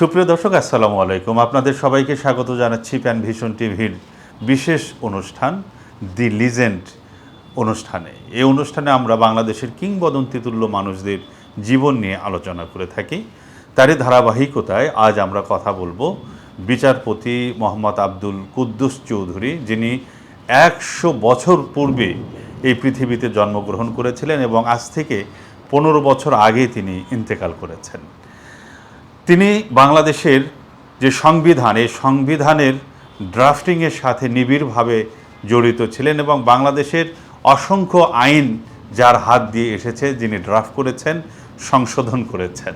সুপ্রিয় দর্শক, আসসালামু আলাইকুম। আপনাদের সবাইকে স্বাগত জানাচ্ছি প্যান ভিশন টিভির বিশেষ অনুষ্ঠান দি লিজেন্ড অনুষ্ঠানে। এই অনুষ্ঠানে আমরা বাংলাদেশের কিংবদন্তিতুল্য মানুষদের জীবন নিয়ে আলোচনা করে থাকি। তারই ধারাবাহিকতায় আজ আমরা কথা বলবো বিচারপতি মোহাম্মদ আব্দুল কুদ্দুস চৌধুরী, যিনি 100 বছর পূর্বে এই পৃথিবীতে জন্মগ্রহণ করেছিলেন এবং আজ থেকে 15 বছর আগে তিনি ইন্তেকাল করেছেন। তিনি বাংলাদেশের যে সংবিধান, এই সংবিধানের ড্রাফটিংয়ের সাথে নিবিড়ভাবে জড়িত ছিলেন এবং বাংলাদেশের অসংখ্য আইন যার হাত দিয়ে এসেছে, যিনি ড্রাফট করেছেন, সংশোধন করেছেন।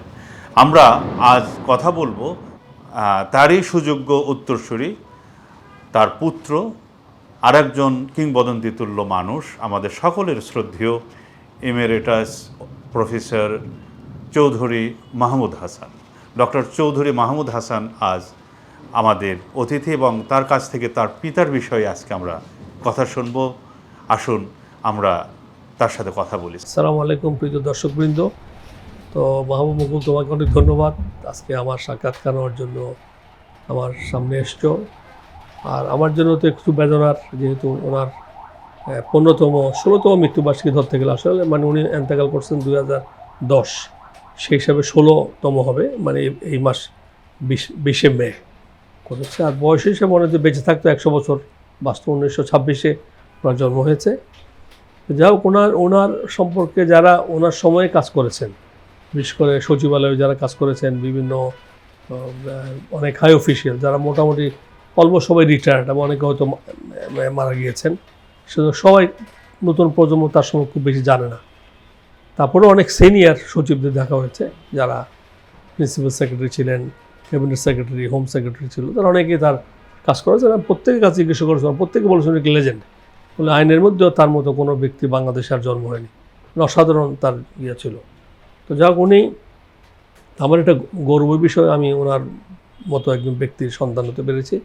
আমরা আজ কথা বলবো তারই সুযোগ্য উত্তরসূরি, তার পুত্র, আরেকজন কিংবদন্তিতুল্য মানুষ, আমাদের সকলের শ্রদ্ধেয় emeritus professor Chowdhury Mahmud Hasan. Doctor Chowdhury Mahmud Hasan আজ আমাদের অতিথি এবং তার কাছ থেকে তার পিতার বিষয়ে আজকে আমরা কথা শুনব। আসুন আমরা তার সাথে কথা বলি। আসসালামু আলাইকুম প্রিয় দর্শকবৃন্দ। তো মাহবুব মুকুল, তোমাকে অনেক ধন্যবাদ আজকে আমার সাক্ষাৎকার নেওয়ার জন্য আমার সামনে এসছো। আর আমার জন্য তো একটু বেদনার, যেহেতু ওনার 15তম 16তম মৃত্যুবার্ষিকী ধরতে গেলে আসলে উনি এন্তেকাল করছেন 2010, সেই হিসাবে 16তম হবে, এই মাস 20শে মে করেছে। আর বয়স হিসেবে মনে হচ্ছে বেঁচে থাকতো 100 বছর, বাস্তব 1926-এ ওনার জন্ম হয়েছে। যাই হোক, ওনার সম্পর্কে যারা ওনার সময়ে কাজ করেছেন, বিশেষ করে সচিবালয়ে যারা কাজ করেছেন, বিভিন্ন অনেক হাই অফিসিয়াল যারা মোটামুটি অলমোস্ট সবাই রিটায়ার্ড এবং অনেকে হয়তো মারা গিয়েছেন, সেজন্য সবাই নতুন প্রজন্ম তার সময় খুব বেশি জানে না। তারপরেও অনেক সিনিয়র সচিবদের দেখা হয়েছে যারা প্রিন্সিপাল সেক্রেটারি ছিলেন, ক্যাবিনেট সেক্রেটারি, হোম সেক্রেটারি ছিল, তারা অনেকেই তার কাজ করেছেন। প্রত্যেকের কাছে জিজ্ঞাসা করেছেন, প্রত্যেকে বলেছেন কি লেজেন্ড, বলে আইনের মধ্যেও তার মতো কোনো ব্যক্তি বাংলাদেশে আর জন্ম হয়নি, অসাধারণ তার ইয়ে ছিল। তো যাই হোক, উনি আমার একটা গৌরবের বিষয়, আমি ওনার মতো একজন ব্যক্তির সন্তান হতে পেরেছি।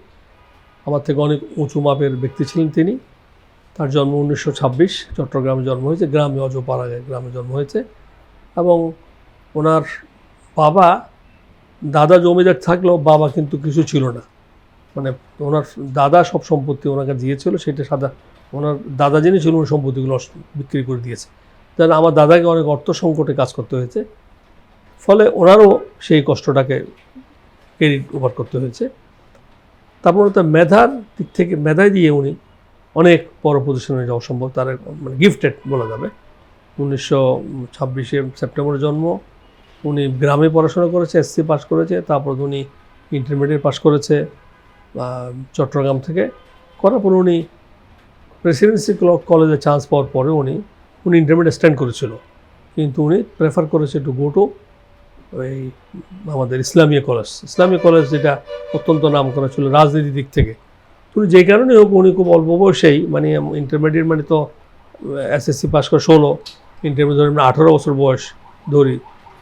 আমার থেকে অনেক উঁচু মাপের ব্যক্তি ছিলেন তিনি। তার জন্ম 1926, চট্টগ্রামে জন্ম হয়েছে, গ্রামে অজপাড়া গ্রামে জন্ম হয়েছে। এবং ওনার দাদা জমিদার থাকলেও বাবা কিন্তু কিছু ছিল না, ওনার দাদা সব সম্পত্তি ওনাকে দিয়েছিল, সেটা ওনার দাদা যিনি ছিল ওই সম্পত্তিগুলো বিক্রি করে দিয়েছে। যেন আমার দাদাকে অনেক অর্থ সংকটে কাজ করতে হয়েছে, ফলে ওনারও সেই কষ্টটাকে ক্রেডিট ওভার করতে হয়েছে। তারপর তার মেধার দিক থেকে, মেধায় দিয়ে উনি অনেক বড় পজিশনে যাওয়া সম্ভব, তার গিফটেড বলা যাবে। 1926 সেপ্টেম্বরে জন্ম। উনি গ্রামে পড়াশোনা করেছে, এসসি পাস করেছে, তারপর উনি ইন্টারমিডিয়েট পাস করেছে চট্টগ্রাম থেকে। করার পর উনি প্রেসিডেন্সি কলেজে চান্স পাওয়ার পরে উনি ইন্টারমিডিয়েট স্ট্যান্ড করেছিল, কিন্তু উনি প্রেফার করেছে টু গো টু আমাদের ইসলামী কলেজ, যেটা অত্যন্ত নাম করা ছিল রাজনীতির দিক থেকে। উনি যে কারণে হোক, উনি খুব অল্প বয়সেই ইন্টারমিডিয়েট তো এসএসসি পাস করে 16, ইন্টারমিডিয়েট 18 বছর বয়স ধরি,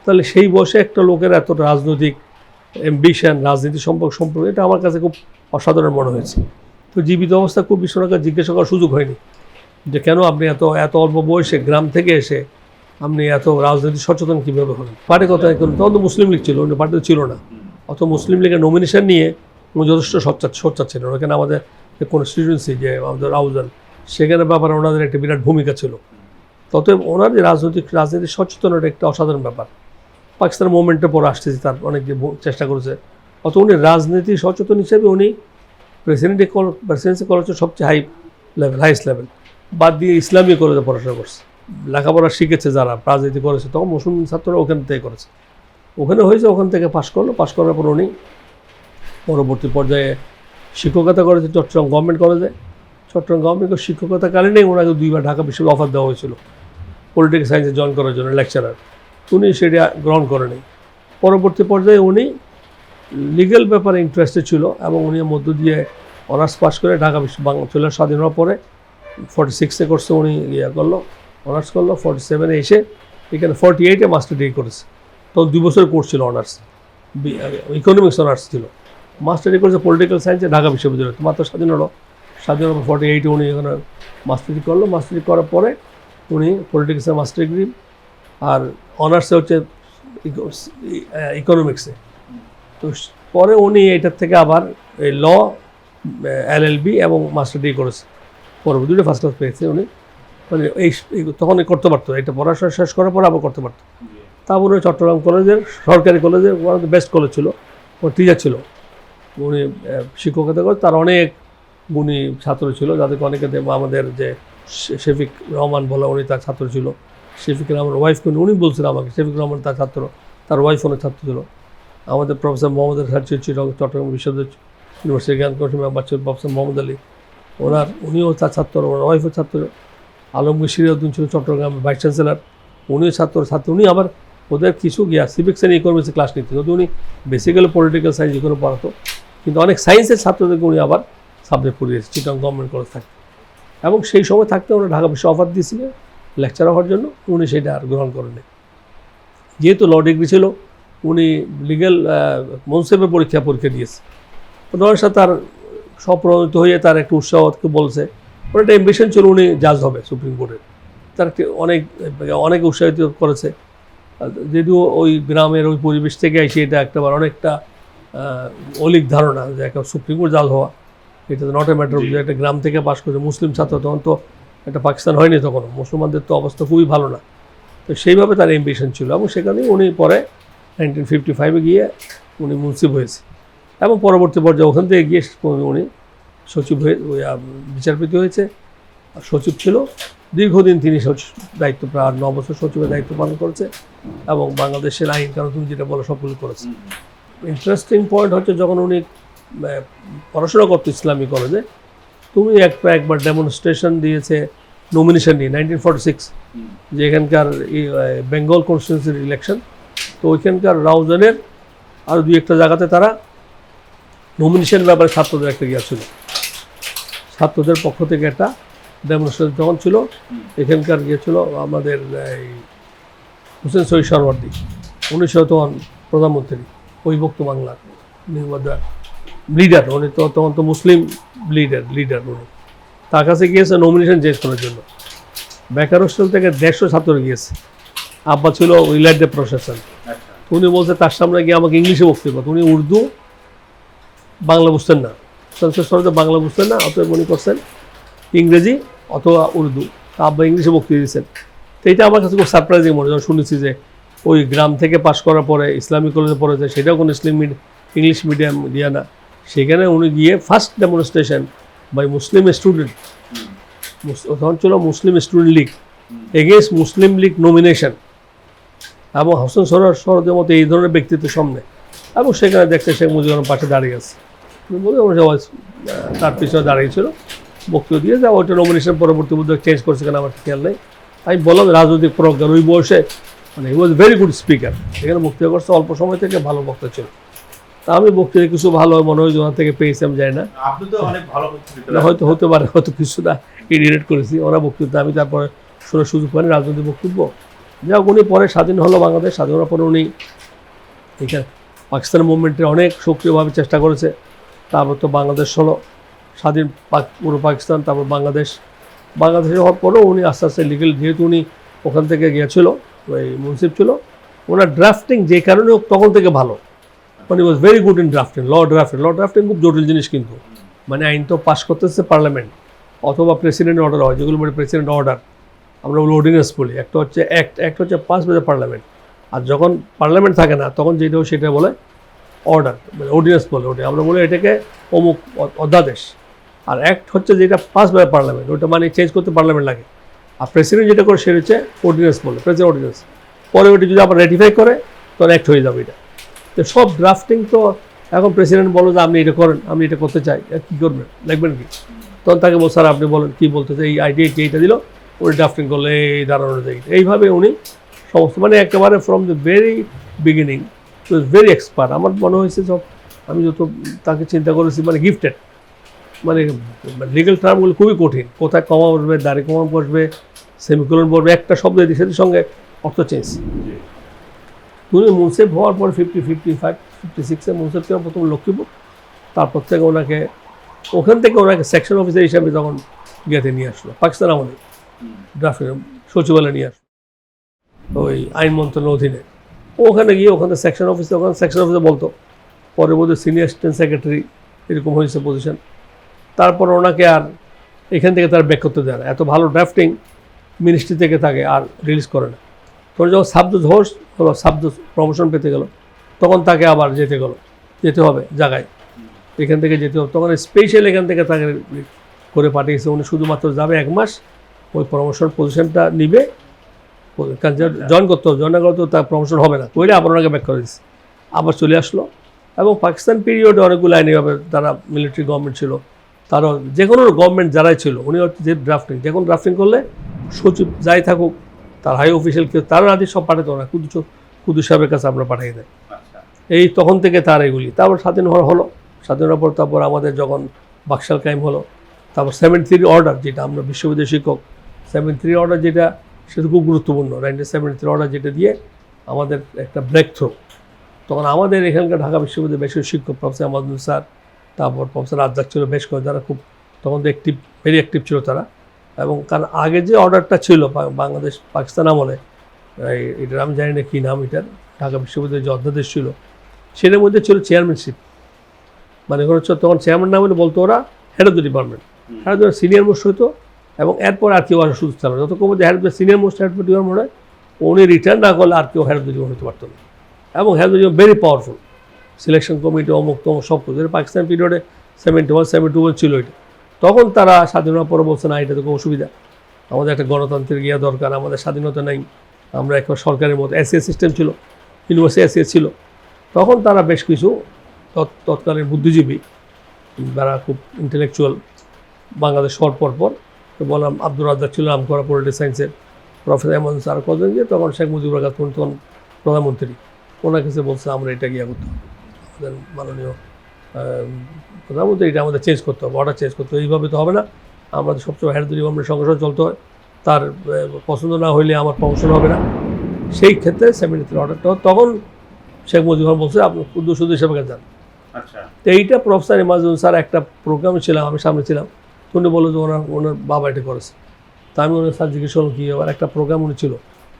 তাহলে সেই বয়সে একটা লোকের এত রাজনৈতিক অ্যাম্বিশন, রাজনীতি সম্পর্ক, এটা আমার কাছে খুব অসাধারণ মনে হয়েছে। তো জীবিত অবস্থা খুব বিশ্বনাথকে জিজ্ঞাসা করার সুযোগ হয়নি যে কেন আপনি এত অল্প বয়সে গ্রাম থেকে এসে আপনি এত রাজনীতি সচেতন কীভাবে হলেন। পার্টি কথা এখন তখন তো মুসলিম লীগ ছিল, অন্য পার্টিতে ছিল না। অত মুসলিম লীগের নমিনেশন নিয়ে উনি যথেষ্ট সোচ্চার ছিলেন। ওখানে আমাদের যে কনস্টিটিউয়েন্সি, যে আমাদের রাউজান, সেখানে ব্যাপারে ওনাদের একটা বিরাট ভূমিকা ছিল। ততএব ওনার যে রাজনীতি সচেতনতা একটা অসাধারণ ব্যাপার। পাকিস্তানের মুভমেন্টের পর আসতেছি, তার অনেক যে চেষ্টা করেছে, অত উনি রাজনীতি সচেতন হিসেবে উনি প্রেসিডেন্সি কলেজের সবচেয়ে হাইস্ট লেভেল বাদ দিয়ে ইসলামী কলেজে পড়াশোনা করছে। লেখাপড়া শিখেছে যারা রাজনীতি করেছে, তখন মুসলিম ছাত্ররা ওখান থেকে করেছে, ওখানে হয়েছে, ওখান থেকে পাশ করার পর উনি পরবর্তী পর্যায়ে শিক্ষকতা করেছে চট্টগ্রাম গভর্নমেন্ট কলেজে। চট্টগ্রাম গভর্নমেন্ট শিক্ষকতাকালীনই ওনাকে 2বার ঢাকা বিশ্ববিদ্যালয়ে অফার দেওয়া হয়েছিল পলিটিক্যাল সায়েন্সে জয়েন করার জন্য, লেকচারার। উনি সেটা গ্রহণ করেনি। পরবর্তী পর্যায়ে উনি লিগ্যাল ব্যাপারে ইন্টারেস্টেড ছিল এবং উনি মধ্য দিয়ে অনার্স পাস করে ঢাকা চলে স্বাধীন হওয়ার পরে 46-এ করছে, উনি অনার্স করলো। 47-এ এসে এখানে 48-এ মাস্টার ডিগ্রি করেছে। তখন 2 বছরের কোর্স ছিল, অনার্স ইকোনমিক্স অনার্স ছিল। মাস্টার ডিগ্রি করেছে পলিটিক্যাল সায়েন্সে ঢাকা বিশ্ববিদ্যালয়। মাত্র স্বাধীন হওয়ার 48-এ উনি এখানে মাস্টার ডিগ্রি করলো। মাস্টার ডিগ্রি করার পরে উনি পলিটিক্যালসে মাস্টার ডিগ্রি আর অনার্সে হচ্ছে ইকোনমিক্সে। তো পরে উনি এটার থেকে আবার এই ল, LLB এবং মাস্টার ডিগ্রি করেছে, পরবর্তী দুটো ফার্স্ট ক্লাস পেয়েছে উনি। মানে তখন করতে পারতো, এটা পড়াশোনা শেষ করার পর আবার করতে পারতো। তারপরে চট্টগ্রাম কলেজের, সরকারি কলেজের one of the best college ছিল, ওর টিচার ছিল উনি, শিক্ষকতা করে। তার অনেক গুণী ছাত্র ছিল, যাদেরকে অনেকে আমাদের যে শফিক রহমান বলে, উনি তার ছাত্র ছিল। শফিক রহমান ওয়াইফ উনি বলছিল আমাকে, শফিক রহমান তার ছাত্র, তার ওয়াইফ অনেক ছাত্র ছিল। আমাদের প্রফেসর মোহাম্মদ স্যার ছিল চট্টগ্রাম বিশ্ববিদ্যালয় ইউনিভার্সিটি জ্ঞান কমিশন মেম্বার ছিল প্রফেসর মোহাম্মদ আলী, উনিও তার ছাত্র, ওনার ওয়াইফও ছাত্র। আলমগীর সিরাজউদ্দিন ছিল চট্টগ্রামের ভাইস চ্যান্সেলার, উনিও ছাত্র। উনি আবার ওদের কিছু সিভিক্স অ্যান্ড ইকোনমিক্সে ক্লাস নিতে, যদি উনি বেসিক্যালি পলিটিক্যাল সায়েন্স যেগুলো পড়াতো, কিন্তু অনেক সায়েন্সের ছাত্রদেরকে উনি আবার সাবজেক্ট পড়িয়েছে চিটাং গভর্নমেন্ট কলেজ থাকতে। এবং সেই সময় থাকতে ওরা ঢাকা বিশ্ব অফার দিয়েছিলেন লেকচার হওয়ার জন্য, উনি সেটা আর গ্রহণ করেননি। যেহেতু ল ডিগ্রি ছিল, উনি লিগ্যাল মনসেবের পরীক্ষা দিয়েছে। ওনার সাথে তার স্বপ্রণোদিত হয়ে তার একটু উৎসাহকে বলছে, ওর একটা অ্যাম্বিশন ছিল উনি জাজ হবে সুপ্রিম কোর্টের। তার অনেক উৎসাহিত করেছে, যদিও ওই গ্রামের ওই পরিবেশ থেকে এসে এটা একটাবার অনেকটা অলিক ধারণা যে একটা সুপ্রিম কোর্ট জাজ হওয়া, এটা তো নট এ ম্যাটার। যে একটা গ্রাম থেকে পাশ করেছে, মুসলিম ছাত্র, তখন তো একটা পাকিস্তান হয়নি তখনও, মুসলমানদের তো অবস্থা খুবই ভালো না। তো সেইভাবে তার অ্যাম্বিশন ছিল, এবং সেখানেই উনি পরে 1955 গিয়ে উনি মুন্সিফ হয়েছে, এবং পরবর্তী পর্যায়ে ওখান থেকে গিয়ে উনি সচিব হয়ে বিচারপতি হয়েছে, সচিব ছিল দীর্ঘদিন। তিনি দায়িত্ব প্রায় 9 বছর সচিবের দায়িত্ব পালন করেছে, এবং বাংলাদেশের আইন কানুন তুমি যেটা বলো সবগুলো করেছে। ইন্টারেস্টিং পয়েন্ট হচ্ছে, যখন উনি পড়াশোনা করতো ইসলামী কলেজে, তুমি একবার ডেমনস্ট্রেশন দিয়েছে নমিনেশন নিয়ে 1946, যে এখানকার বেঙ্গল কনস্টিটিউন্সির ইলেকশন। তো ওইখানকার রাউজানের আর 2-1টা জায়গাতে তারা নমিনেশন ব্যাপারে ছাত্রদের একটা ছিল, ছাত্রদের পক্ষ থেকে একটা ডেমনস্ট্রেশন যখন ছিল, এখানকার ছিল আমাদের এই হোসেন শহীদ সরওয়ার্দী, উনি তখন প্রধানমন্ত্রী, ঐবক্ত বাংলার লিডার, উনি তো তখন তো মুসলিম লিডার উনি। তার কাছে গিয়েছে নমিনেশন চেঞ্জ করার জন্য। বেকার হোস্টেল থেকে 150 ছাত্র গিয়েছে, আব্বা ছিল উইলাইট দ্য প্রশাসন। উনি বলছে তার সামনে গিয়ে আমাকে ইংলিশে বক্তব্য, উনি উর্দু বাংলা বুঝতেন না, সংসদ সরকার বাংলা বুঝতেন না, অতএব মনে করছেন ইংরেজি অথবা উর্দু। আব্বা ইংলিশে বক্তৃতা দিয়েছেন। তো এটা আমার কাছে খুব সারপ্রাইজিং মনে হয়, শুনেছি যে ওই গ্রাম থেকে পাশ করার পরে ইসলামিক কলেজে পড়েছে, সেটাও কোনো ইংলিশ মিডিয়াম দিয়া না। সেখানে উনি গিয়ে first demonstration by Muslim student, তখন ছিল Muslim Student League against Muslim League nomination, এবং হোসেন সরওয়ার্দীর মতো এই ধরনের ব্যক্তিত্বের সামনে, এবং সেখানে দেখতে শেখ মুজিবুর রহমান পাশে দাঁড়িয়ে আছে বলে তার পিছনে দাঁড়িয়েছিল, বক্তব্য দিয়ে যা ওইটা নমিনেশন পরবর্তী মধ্যে চেঞ্জ করছে কেন আমার খেয়াল নেই। আমি বললাম রাজনৈতিক প্রজ্ঞার ওই বয়সে, মানে হি ওয়াজ ভেরি গুড স্পিকার, এখানে বক্তৃতা করছে, অল্প সময় থেকে ভালো বক্তা ছিল। তা আমি বক্তৃতা কিছু ভালো মনে হয় ওনার থেকে পেয়েছি, আমি যাই না, হয়তো হতে পারে, হয়তো কিছুটা ইডিরেট করেছি ওরা বক্তৃতা, আমি তারপরে শোনার সুযোগ পাইনি রাজনৈতিক বক্তব্য। যাক, উনি পরে স্বাধীন হলো বাংলাদেশ, স্বাধীন হওয়ার পরে উনি এখানে পাকিস্তান মুভমেন্টে অনেক সক্রিয়ভাবে চেষ্টা করেছে। তারপর তো বাংলাদেশ হলো স্বাধীন, পুরো পাকিস্তান, তারপর বাংলাদেশে হওয়ার পরেও উনি আস্তে আস্তে লিগেল, যেহেতু উনি ওখান থেকে গিয়েছিল, ওই মুন্সিফ ছিল, ওনার ড্রাফটিং যে কারণে তখন থেকে ভালো, মানে was very good in drafting. Law drafting খুব জটিল জিনিস, কিন্তু মানে আইন তো পাস করতেছে পার্লামেন্ট অথবা প্রেসিডেন্ট অর্ডার হয়, যেগুলো মানে প্রেসিডেন্ট অর্ডার আমরা অর্ডিন্যান্স বলি। একটা হচ্ছে একটা হচ্ছে পাস বাই পার্লামেন্ট, আর যখন পার্লামেন্ট থাকে না তখন যেটা সেটা বলে অর্ডার, মানে অর্ডিন্যান্স বলে, ওটা আমরা বলি এটাকে অমুক অধ্যাদেশ। আর অ্যাক্ট হচ্ছে যেটা পাস বাই পার্লামেন্ট, ওটা মানে চেঞ্জ করতে পার্লামেন্ট লাগে। আর প্রেসিডেন্ট যেটা করে সেটা হচ্ছে অর্ডিন্যান্স বলে, প্রেসিডেন্ট অর্ডিন্যান্স। পরে ওটা যদি আবার রেটিফাই করে তখন অ্যাক্ট হয়ে যাবে এটা। তো সব ড্রাফটিং তো এখন প্রেসিডেন্ট বলো যে আপনি এটা করেন, আমি এটা করতে চাই, কী করবেন, লিখবেন কি? তখন তাকে বল, স্যার আপনি বলেন কী বলতে চাই, এই আইডিয়া কি, এইটা দিল, উনি ড্রাফটিং করলে এই দাঁড়ানো যায়, এইভাবে উনি সমস্ত, মানে একেবারে from the very beginning was very expert. আমার মনে হয়েছে সব, আমি যত তাকে চিন্তা করেছি, মানে গিফটেড, মানে লিগেল টার্মগুলো খুবই কঠিন, কোথায় কমা বসবে, দাঁড়িয়ে কমা বসবে, সেমিকোলন বসবে, একটা শব্দ সেটির সঙ্গে অর্থ চেঞ্জ। উনি মুন্সিফ হওয়ার পর 56-এ মুন্সিফ ছিলেন প্রথম লক্ষ্মীপুর, তারপর থেকে ওখান থেকে ওনাকে সেকশন অফিসার হিসাবে যখন গিয়েতে নিয়ে আসলো পাকিস্তান, আমাদের ড্রাফট সচিবালয়ে নিয়ে আসলো ওই আইন মন্ত্রণালয়ের অধীনে। ওখানে গিয়ে ওখানে সেকশন অফিসার বলতো পরে বোধহয় সিনিয়র অ্যাসিস্ট্যান্ট সেক্রেটারি এরকম হয়েছে পজিশন। তারপর ওনাকে আর এখান থেকে তার ব্যাক করতে দেয় না, এত ভালো ড্রাফটিং মিনিস্ট্রি থেকে থাকে আর রিলিজ করে না। তখন যখন সাবজজ হোস্ট হলো, সাবজজ প্রমোশন পেতে গেল, তখন তাকে আবার যেতে হবে জায়গায়, এখান থেকে যেতে হবে। তখন স্পেশাল এখান থেকে তাকে করে পাঠিয়েছে, উনি শুধুমাত্র যাবে 1 মাস, ওই প্রমোশন পজিশনটা নিবে, জয়েন করতে হবে, জয়েন না করতে তার প্রমোশন হবে না, ওইটা আবার ওনাকে ব্যাক করে দিচ্ছে, আবার চলে আসলো। এবং পাকিস্তান পিরিয়ডে অনেকগুলো আইনি হবে, তারা মিলিটারি গভর্নমেন্ট ছিল, তারও যে কোনো গভর্নমেন্ট যারাই ছিল, উনি হচ্ছে যে যখন ড্রাফটিং করলে সচিব যাই থাকুক, তার হাই অফিসিয়াল কেউ তারা আদি সব পাঠাতো না, কুদু সাহেবের কাছে আমরা পাঠিয়ে দেয়। এই তখন থেকে তার এগুলি, তারপর স্বাধীন হলো, স্বাধীন হওয়ার পর তারপর আমাদের যখন বাকশাল কায়েম হলো, তারপর 73 অর্ডার, যেটা আমরা বিশ্ববিদ্যালয় শিক্ষক 73 অর্ডার, যেটা সেটা খুব গুরুত্বপূর্ণ, 1973 অর্ডার, যেটা দিয়ে আমাদের একটা ব্রেক থ্রু। তখন আমাদের এখানকার ঢাকা বিশ্ববিদ্যালয়ের বেশ কিছু শিক্ষক, প্রফেসর আমাদুল স্যার, তারপর প্রফেসর রাজ্জাক ছিল, বেশ করে যারা খুব তখন তো ভেরি অ্যাক্টিভ ছিল তারা। এবং কারণ আগে যে অর্ডারটা ছিল বাংলাদেশ পাকিস্তান আমলে, এটার আমি জানি না কী নাম, এটার ঢাকা বিশ্ববিদ্যালয়ের যে অধ্যাদেশ ছিল, সেটার মধ্যে ছিল চেয়ারম্যানশিপ, মানে হচ্ছে তখন চেয়ারম্যান না বলে বলতো ওরা head of the department, head of the senior most হতো, এবং এরপর আর কেউ আসা সুযোগ ছিল না, যতক্ষণ মধ্যে head of the senior most head of the department হয়, উনি রিটার্ন না করলে আর কেউ হেড অফ দ্য ডিপার্টমেন্ট হতে পারতো না। এবং head of the department very powerful, selection committee অমুক তমুক সব কিছু, পাকিস্তান পিরিয়ডে 71, 72 ছিল এটা। তখন তারা স্বাধীনতার পরে বলছে না, এটা তো কোনো অসুবিধা, আমাদের একটা গণতান্ত্রিক ইয়া দরকার, আমাদের স্বাধীনতা নেই, আমরা একবার সরকারের মতো এসিএস সিস্টেম ছিল, ইউনিভার্সিটি এসিএস ছিল। তখন তারা বেশ কিছু তৎকালীন বুদ্ধিজীবী, যারা খুব ইন্টেলেকচুয়াল, বাংলাদেশ হওয়ার পর তো বললাম, আব্দুর রাজ্জাক ছিল নাম করা পলিটিক্যাল সায়েন্সের, প্রফেসর এমন স্যার কজন, যে তখন শেখ মুজিবুর রহমান তখন প্রধানমন্ত্রী, ওনার কাছে বলছে আমরা এটা গিয়া করতে হবে, আমাদের মাননীয় প্রধানমন্ত্রী, এটা আমাদের চেঞ্জ করতে হবে, অর্ডার চেঞ্জ করতে হবে, এইভাবে তো হবে না, আমাদের সবসময় হেড দিলি আমরা সঙ্গে সঙ্গে চলতে হয়, তার পছন্দ না হইলে আমার প্রমোশন হবে না। সেই ক্ষেত্রে 73 অর্ডারটা, তখন শেখ মুজিবুর রহমান বলছে আপনি শুধু হিসেবে যান। আচ্ছা, তো এইটা প্রফেসর ইমাজুল স্যার একটা প্রোগ্রামে ছিলাম, আমি সামনে ছিলাম, উনি বললো যে ওনার বাবা এটা করেছে। তা আমি ওনার স্যার জিজ্ঞেস করলাম কী, আবার একটা প্রোগ্রাম উনি ছিল,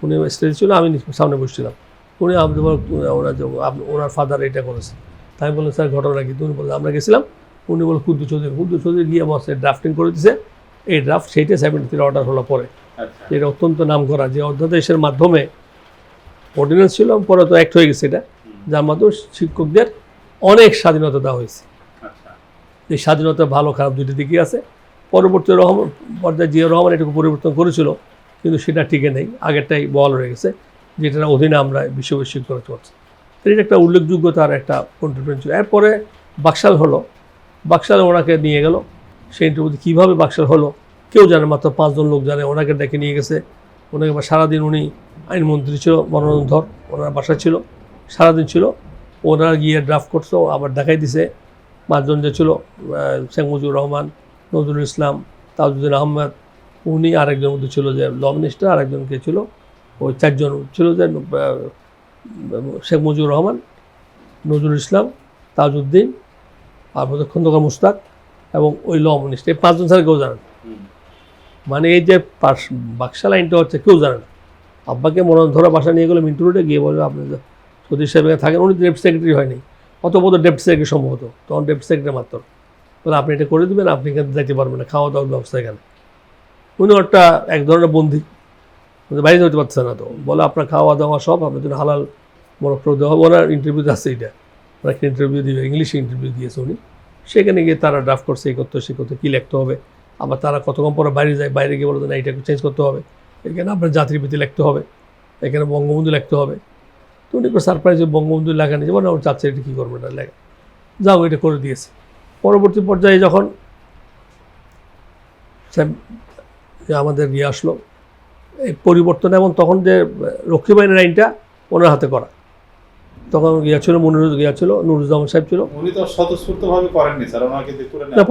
উনি স্টেজ ছিল, আমি সামনে বসছিলাম, উনি ওনার ফাদার এটা করেছে। তাই আমি বললাম স্যার ঘটনা কি? উনি বললেন আমরা গেছিলাম, উনি বললেন কুদ্দু চৌধুরী গিয়ে বসে ড্রাফটিং করে দিছে, এই ড্রাফট সেইটা 73 অর্ডার হলো পরে, আচ্ছা, যেটা অত্যন্ত নাম করা, যে অধ্যাদেশের মাধ্যমে অর্ডিন্যান্স ছিল, পরে তো অ্যাক্ট হয়ে গেছে এটা, যার মাধ্যমে শিক্ষকদের অনেক স্বাধীনতা দেওয়া হয়েছে। আচ্ছা, এই স্বাধীনতা ভালো খারাপ দুটি দিকই আছে। পরবর্তী পর্যায়ে জিয়া রহমান এটুকু পরিবর্তন করেছিল, কিন্তু সেটা টিকে নেই, আগেরটাই বহাল রয়ে গেছে, যেটার অধীনে আমরা বিশ্ববিদ্যালয় শিক্ষক চলছে। এটা একটা উল্লেখযোগ্য তার একটা কন্ট্রিবিউশন ছিল। এরপরে বাকশাল হলো, বাকশালে ওনাকে নিয়ে গেল, সেই ইন্টারভিউতে কীভাবে বাকশাল হলো কেউ জানে, মাত্র 5 জন লোক জানে। ওনাকে ডেকে নিয়ে গেছে, ওনাকে সারাদিন, উনি আইনমন্ত্রী ছিল, মনোরঞ্জন, ওনার বাসা ছিল, সারাদিন ছিল, ওনারা গিয়ে ড্রাফট করতো, আবার দেখাই দিছে। 5 জন যে ছিল, শেখ মুজিবুর রহমান, নজরুল ইসলাম, তাজউদ্দিন আহমেদ, উনি আরেকজন মধ্যে ছিল যে ল মিনিস্টার, আরেকজনকে ছিল, ওই 4 জন ছিল যে শেখ মুজিবুর রহমান, নজরুল ইসলাম, তাজউদ্দিন, আর খন্দকার মুস্তাক, এবং ওই ল মিনিস্টার, এই 5 জন ছাড়া কেউ জানে না। মানে এই যে বাকশাল আইনটা হচ্ছে কেউ জানে না। আব্বাকে ধরা বাসা নিয়ে গেলো মিন্টু রোডে, গিয়ে বলবে আপনি সতীশ সাহেব থাকেন, উনি ডেপুটি সেক্রেটারি হয়নি, অত বড় ডেপুটি সেক্রেটারি সম্ভবত, তখন ডেপুটি সেক্রেটারি মাত্র, বলে আপনি এটা করে দেবেন, আপনি এখানে যাইতে পারবেন না, খাওয়া দাওয়ার ব্যবস্থা এখানে। উনি একটা এক ধরনের বন্দী, বাইরে হতে পারছে না, তো বলে আপনার খাওয়া দাওয়া সব আপনার জন্য হালাল মরক দেওয়া হবে। ওনার ইন্টারভিউতে আসছে, এটা ওরা একটা ইন্টারভিউ দিবে, ইংলিশে ইন্টারভিউ দিয়েছে উনি, সেখানে গিয়ে তারা ড্রাফট করছে, এই করতে সে করতে, কী লিখতে হবে, আবার তারা কতক্ষণ পরে বাইরে যায়, বাইরে গিয়ে বলে না এইটাকে চেঞ্জ করতে হবে, এখানে আপনার জাতির ভিত্তি লিখতে হবে, এখানে বঙ্গবন্ধু লিখতে হবে। তো উনি সারপ্রাইজ বঙ্গবন্ধু লেখা নিয়ে যাবো না, ওর চাচ্ছে এটা কী করবে, এটা লেখা যাও, এটা করে দিয়েছে। পরবর্তী পর্যায়ে যখন আমাদের গিয়ে আসলো এই পরিবর্তন, এবং তখন যে রক্ষী বাহিনীর আইনটা ওনার হাতে করা, তখন গিয়েছিল গিয়েছিল নুরুজ্জামান সাহেব ছিল। উনি তো স্বতঃস্ফূর্তভাবে করেননি স্যার, ওনাকে দিয়ে করে না,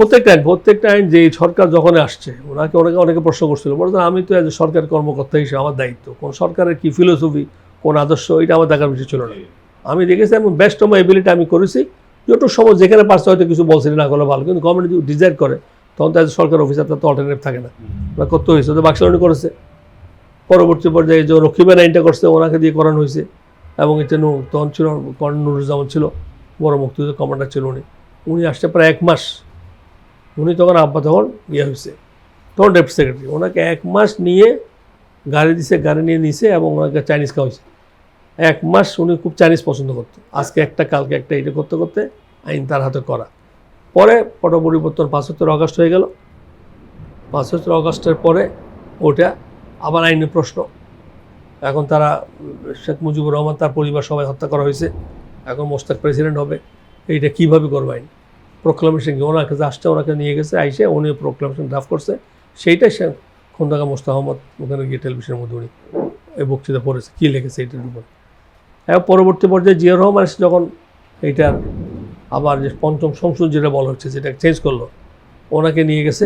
প্রত্যেকটা আইন যে সরকার যখন আসছে, অনেকে প্রশ্ন করছিল, বলতেন আমি তো এজ সরকার কর্মকর্তা হিসেবে আমার দায়িত্ব, কোন সরকারের কী ফিলোসফি, কোন আদর্শ, এটা আমার দেখার বিষয় ছিল না। আমি দেখেছি এবং বেস্ট অফ মাই এবিলিটি আমি করেছি, যতটুকু সময় যেখানে পারছে হয়তো কিছু বলছি না করলে ভালো, কিন্তু গভর্নমেন্ট যদি ডিজাইন করে তখন তো এজ সরকার অফিসার, তার তো অল্টারনেটিভ থাকে না, ওরা করতে হয়েছে, তো বাক্সাল উনি করেছে। পরবর্তী পর্যায়ে যে রক্ষী বাহিনী আইনটা করছে, ওনাকে দিয়ে করানো হয়েছে, এবং এটা তখন ছিল কর্নেল নুরুজ্জামান ছিল, বড় মুক্তিযুদ্ধ কমান্ডার ছিল উনি আসছে প্রায় 1 মাস। উনি তখন আব্বা তখন হয়েছে, তখন ডেপুটি সেক্রেটারি। ওনাকে 1 মাস নিয়ে গাড়ি দিছে, গাড়ি নিয়ে নিছে এবং ওনাকে চাইনিজ খাওয়াইছে। 1 মাস উনি খুব চাইনিজ পছন্দ করতো, আজকে একটা কালকে একটা, এটা করতে করতে আইন তার হাতে করা। পরে পট পরিবর্তন 75 আগস্ট হয়ে গেল। 75 আগস্টের পরে ওটা আবার আইনের প্রশ্ন। এখন তারা শেখ মুজিবুর রহমান, তার পরিবার সবাই হত্যা করা হয়েছে, এখন মোশতাক প্রেসিডেন্ট হবে। এইটা কীভাবে করবে আইন? প্রোক্লামেশন কি ওনার কাছে আসছে, ওনাকে নিয়ে গেছে, আইসে উনি প্রোক্লামেশন ড্রাফট করছে, সেইটাই সে খন্দকার মোস্তাক আহমদ ওখানে গিয়ে টেলিভিশনের মধ্যে উনি এই বক্তৃতা পড়েছে, কী লিখেছে এইটার উপর। এবং পরবর্তী পর্যায়ে জিয়া রহমান এসে যখন এইটার আবার যে 5ম সংশোধন যেটা বলা হচ্ছে, যেটা চেঞ্জ করলো, ওনাকে নিয়ে গেছে,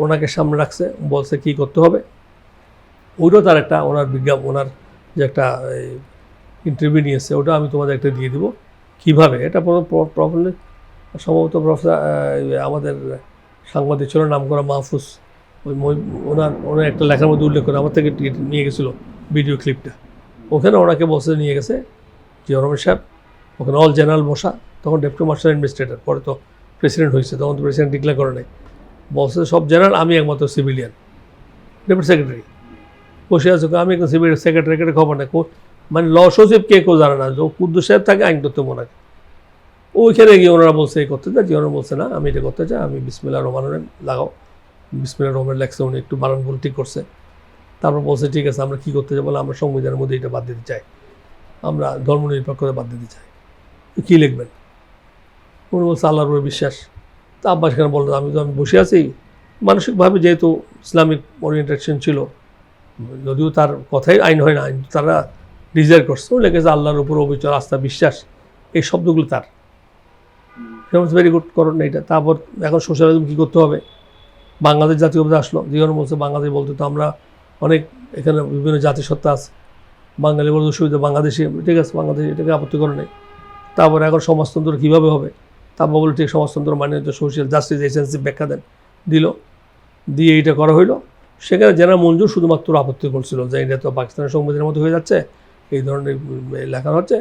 ওনাকে সামনে রাখছে, বলছে কী করতে হবে। ওইটাও তার একটা ওনার বিজ্ঞাপন, ওনার যে একটা ইন্টারভিউ নিয়েছে, ওটা আমি তোমাদের একটা দিয়ে দিব কীভাবে। এটা প্রবলেম সম্ভবত প্রফেসর আমাদের সাংবাদিক ছিল নাম করা মাহফুজ, ওনার একটা লেখার মধ্যে উল্লেখ করে আমার থেকে নিয়ে গেছিলো ভিডিও ক্লিপটা। ওখানে ওনাকে বসে নিয়ে গেছে জিয়া রহমান সাহেব, ওখানে অল জেনারেল বসা, তখন ডেপুটি মাস্টার অ্যাডমিনিস্ট্রেটর, পরে তো প্রেসিডেন্ট হয়েছে, তখন তো প্রেসিডেন্ট ডিক্লেয়ার করে নাই। বলছে সব জেনারেল, আমি একমাত্র সিভিলিয়ান ডেপুটি সেক্রেটারি। বসে আছে, আমি একদম সিভিল সেক্রেটারি, খবর নেই, মানে ল সচিব কে কেউ জানে না, যে কুদ্দুস সাহেব থাকে আইন করতে মনে হয়। ওইখানে গিয়ে ওনারা বলছে এই করতে চাই, জিয়া বলছে না আমি এটা করতে চাই, আমি বিসমিল্লাহির রহমানির রহিম লাগাও। বিসমিল্লাহির রহমানির লেখছে, উনি একটু বানান ভুল ঠিক করছে। তারপর বলছে ঠিক আছে, আমরা কী করতে চাই? বলে আমরা সংবিধানের মধ্যে এটা বাদ দিতে চাই, আমরা ধর্মনিরপেক্ষতা বাদ দিতে চাই। কী লিখবেন? উনি বলছে আল্লাহর উপরে বিশ্বাস। তা আব্বাস খান বললো আমি বসে আছি, মানসিকভাবে যেহেতু ইসলামিক ওরিয়েন্টেশন ছিল, যদিও তার কথাই আইন হয় না, আইন তারা ডিজায়ার করছে, ও লেগেছে আল্লাহর উপর অবিচল আস্থা বিশ্বাস, এই শব্দগুলো তার ভেরি গুড করেন না এটা। তারপর এখন সোশ্যালিজম কী করতে হবে, বাংলাদেশ জাতীয়বাদ আসলো। জীবন বলছে বাংলাদেশ বলতে তো আমরা অনেক, এখানে বিভিন্ন জাতিসত্তা আছে, বাঙালি বলতে অসুবিধা, বাংলাদেশে ঠিক আছে, বাংলাদেশ এটাকে আপত্তি করে নেই। তারপরে এখন সমাজতন্ত্র কীভাবে হবে, তারপর বলে ঠিক সমাজতন্ত্র মানে হচ্ছে সোশ্যাল জাস্টিস এজেন্সি ব্যাখ্যা দেন, দিল, দিয়ে এইটা করা হইলো। সেখানে যারা মঞ্জুর শুধুমাত্র আপত্তি করছিল যে এটা তো পাকিস্তানের সংবিধানের মতো হয়ে যাচ্ছে, এই ধরনের লেখা হচ্ছে,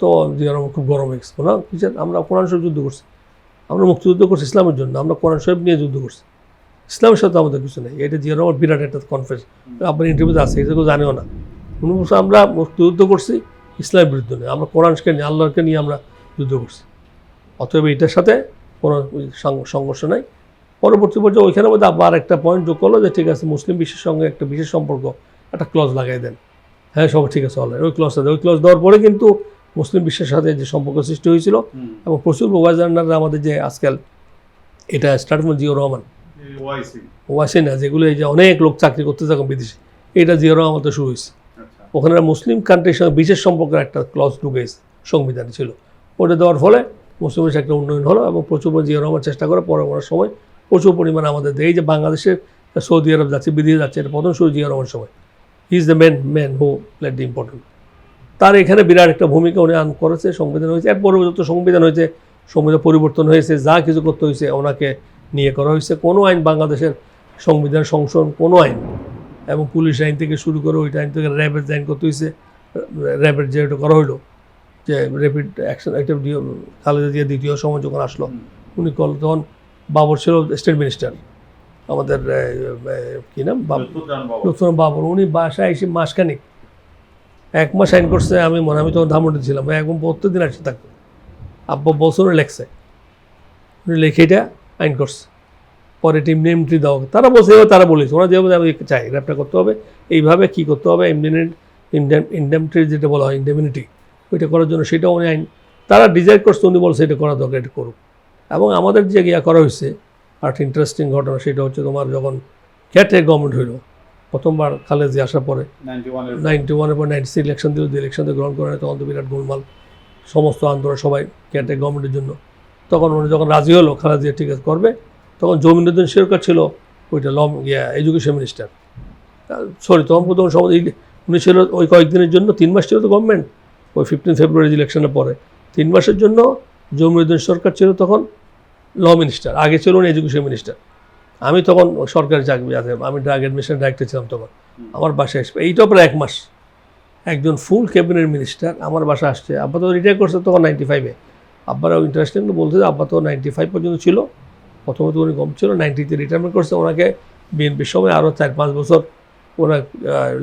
তো জিয়া রহমান খুব গরম হয়ে গেছে। না কিসের, আমরা কোরআন শরীফ যুদ্ধ করছি, আমরা মুক্তিযুদ্ধ করছি ইসলামের জন্য, আমরা কোরআন শরীফ নিয়ে যুদ্ধ করছি, ইসলামের সাথে আমাদের কিছু নেই। এটা জিয়া রহমান বিরাট একটা কনফারেন্স, আপনার ইন্টারভিউতে আছে, এটা কেউ জানেও না। উনি বলছে আমরা মুক্তিযুদ্ধ করছি ইসলামের বিরুদ্ধে নেই, আমরা কোরআনকে নিয়ে, আল্লাহকে নিয়ে আমরা যুদ্ধ করছি, অতএব এটার সাথে কোনো সংঘর্ষ নাই। পরবর্তী পর্যায়ে ওইখানে মধ্যে আবার একটা পয়েন্ট যোগ করলো যে ঠিক আছে মুসলিম বিশ্বের সঙ্গে একটা বিশেষ সম্পর্ক, একটা ক্লজ লাগাই দেন। হ্যাঁ সব ঠিক আছে, অলরাইট, ওই ক্লজটা দেয়। ওই ক্লজ দেওয়ার পরে কিন্তু মুসলিম বিশ্বের সাথে যে সম্পর্ক সৃষ্টি হয়েছিল এবং প্রচুর ওয়াইজাররা আমাদের যে আজকাল এটা স্টার্ট করল জিয়া রহমান, ওয়াইসি না, যেগুলো এই যে অনেক লোক চাকরি করতে থাকুন বিদেশে, এটা জিয়া রহমান তো শুরু হয়েছে। ওখানে মুসলিম কান্ট্রির সঙ্গে বিশেষ সম্পর্কের একটা ক্লজ ঢুকেছে, সংবিধানে ছিল। ওটা দেওয়ার ফলে মুসলিম বিশ্বের একটা উন্নয়ন হলো এবং প্রচুর জিয়া রহমান চেষ্টা করে পরে ওনার সময় প্রচুর পরিমাণে আমাদের এই যে বাংলাদেশের সৌদি আরব যাচ্ছে, বিদেশে যাচ্ছে, এটা প্রথম শুরু জিয়া রহমান সময়। He is the man who played the important. তার এখানে বিরাট একটা ভূমিকা উনি করেছে, সংবিধান হয়েছে, এরপরে যত সংবিধান হয়েছে, সংবিধান পরিবর্তন হয়েছে, যা কিছু করতে হয়েছে ওনাকে নিয়ে করা হয়েছে। কোনো আইন বাংলাদেশের সংবিধান সংশোধন, কোনো আইন, এবং পুলিশ আইন থেকে শুরু করে ওইটা আইন থেকে র্যাবের আইন করতে হয়েছে, র্যাবের যে ওটা করা হইলো যে র্যাপিড অ্যাকশন, একটা খালেদা জিয়া দ্বিতীয় সময় যখন আসলো, উনি করল, তখন বাবর ছিল স্টেট মিনিস্টার, আমাদের কী নাম, লুৎফুজ্জামান বাবর। উনি বাসায় এসে মাসখানিক 1 মাস আইন করছে। আমি তখন ধামরাতে ছিলাম, একদম প্রত্যেকদিন আসতে থাকতো, আব্বা বছরে লেখছে, উনি লিখে এটা আইন করছে। পরে টিম নেমটি দেওয়া, তারা বলছে, তারা বলেছে ওরা যেভাবে আমি চাই র্যাপটা করতে হবে, এইভাবে কী করতে হবে, ইন্ডেমনিটি যেটা বলা হয়, ইন্ডেমনিটি, ওইটা করার জন্য সেটাও উনি আইন তারা ডিজাইন করছে। উনি বলছে এটা করা দরকার, এটা করুক। এবং আমাদের যে ইয়া করা হয়েছে আর একটা ইন্টারেস্টিং ঘটনা, সেটা হচ্ছে তোমার যখন ক্যাটে গভর্নমেন্ট হইল প্রথমবার, খালেদা জিয়া আসার পরে 91-এর পর 96 ইলেকশন দিল, ইলেকশনতে গ্রহণ করে, তখন তো বিরাট গোলমাল, সমস্ত আন্দোলন সবাই ক্যাটে গভর্নমেন্টের জন্য। তখন উনি যখন রাজি হলো খালেদা জিয়া ঠিক আছে করবে, তখন জমিনুদ্দিন সরকার ছিল ওইটা এডুকেশন মিনিস্টার, তখন প্রথম সময় উনি ছিল ওই কয়েকদিনের জন্য, 3 মাস ছিল তো গভর্নমেন্ট, ওই 15 ফেব্রুয়ারি ইলেকশনের পরে 3 মাসের জন্য জমিনুদ্দিন সরকার ছিল তখন ল মিনিস্টার, আগে ছিল উনি এডুকেশন মিনিস্টার। আমি তখন সরকারি চাকরি আছে, আমি ড্রাগ অ্যাডমিনিস্ট্রেশন ডাইরেক্টর ছিলাম তখন। আমার বাসায় আসবে, এইটাও প্রায় 1 মাস, একজন ফুল ক্যাবিনেট মিনিস্টার আমার বাসা আসছে। আপাতত রিটায়ার করছে তখন 95-এ, আব্বারাও ইন্টারেস্টিংলি বলছে যে আব্বা তো 95 পর্যন্ত ছিল, প্রথমত উনি কম ছিল, 90-তে রিটায়ারমেন্ট করছে। ওনাকে বিএনপির সময় আরও 4-5 বছর ওনার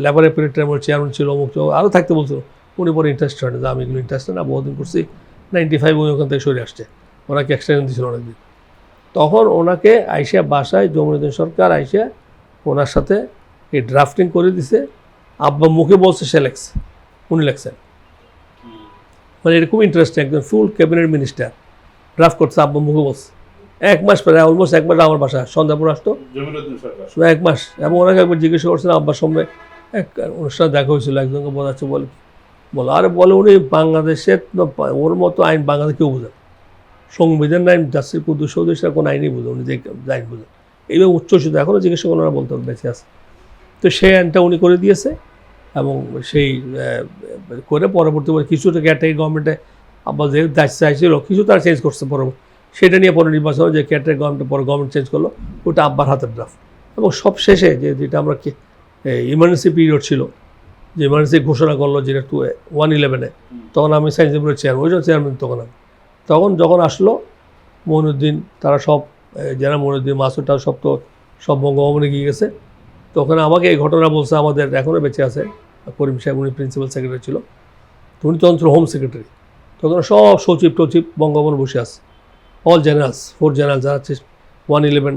লেবার অ্যাপিলেট ট্রাইব্যুনাল চেয়ারম্যান ছিল, অমুক আরও থাকতে বলছিল। উনি পরে ইন্টারেস্ট হয় না যে আমি এগুলো ইন্টারেস্ট না, বহুদিন করছি। 95 উনি ওখান থেকে সরে আসছে, ওনাকে এক্সটেনশন দিয়েছিল অনেকদিন। তখন ওনাকে আইসা বাসায় জমিরুদ্দিন সরকার আইসা ওনার সাথে এই ড্রাফটিং করে দিছে। আব্বা মুখে বলছে সে লেখছে, উনি লেখছেন। মানে এরকম ইন্টারেস্টিং, একজন ফুল ক্যাবিনেট মিনিস্টার ড্রাফট করছে, আব্বা মুখে বলছে। 1 মাস প্রায়, অলমোস্ট 1 মাস আমার বাসায় সন্ধ্যাপুর আসতো, জমিরুদ্দিন সরকার 1 মাস। এবং ওনাকে একবার জিজ্ঞাসা করছিলাম আব্বার সামনে, এক অনুষ্ঠানে দেখা হয়েছিল, একজনকে বোঝাচ্ছে বলে আরে বলে উনি বাংলাদেশের ওর মতো আইন বাংলাদেশ কেউ বোঝেন, সংবিধান আইন জাস্টিস কুদ্দুস চৌধুরী কোনো আইনই বোঝে, উনি যে আইন বোঝেন এইভাবে উচ্চশিত। এখনও জিজ্ঞাসা করলে ওরা বলতে বেঁচে আছে। তো সেই আইনটা উনি করে দিয়েছে এবং সেই করে পরবর্তীবার কিছুটা ক্যাটাগরি গভর্নমেন্টে আবার যে দায়িত্ব চাইছিল কিছু তারা চেঞ্জ করছে পরবর্তী, সেটা নিয়ে পরে নির্বাচন যে ক্যাটাগরি গভর্নমেন্ট পরে গভর্নমেন্ট চেঞ্জ করলো, ওটা আব্বার হাতের ড্রাফট। এবং সব শেষে যেটা আমরা ইমার্জেন্সি পিরিয়ড ছিল, যে ইমার্জেন্সি ঘোষণা করলো যেটা 111-এ, তখন আমি সায়েন্স বোর্ডের চেয়ারম্যান, ওই চেয়ারম্যান তখন যখন আসলো মঈনুদ্দিন, তারা সব যারা মঈনুদ্দিন মাসুদটা সব বঙ্গভবনে গিয়ে গেছে। তখন আমাকে এই ঘটনা বলছে, আমাদের এখনও বেঁচে আছে করিম সাহেব, উনি প্রিন্সিপাল সেক্রেটারি ছিল, তো উনি তখন ছিল হোম সেক্রেটারি। তখন সব সচিব টচিব বঙ্গভবনে বসে আছে, অল জেনারেলস, 4 জেনারেল যারা হচ্ছে 111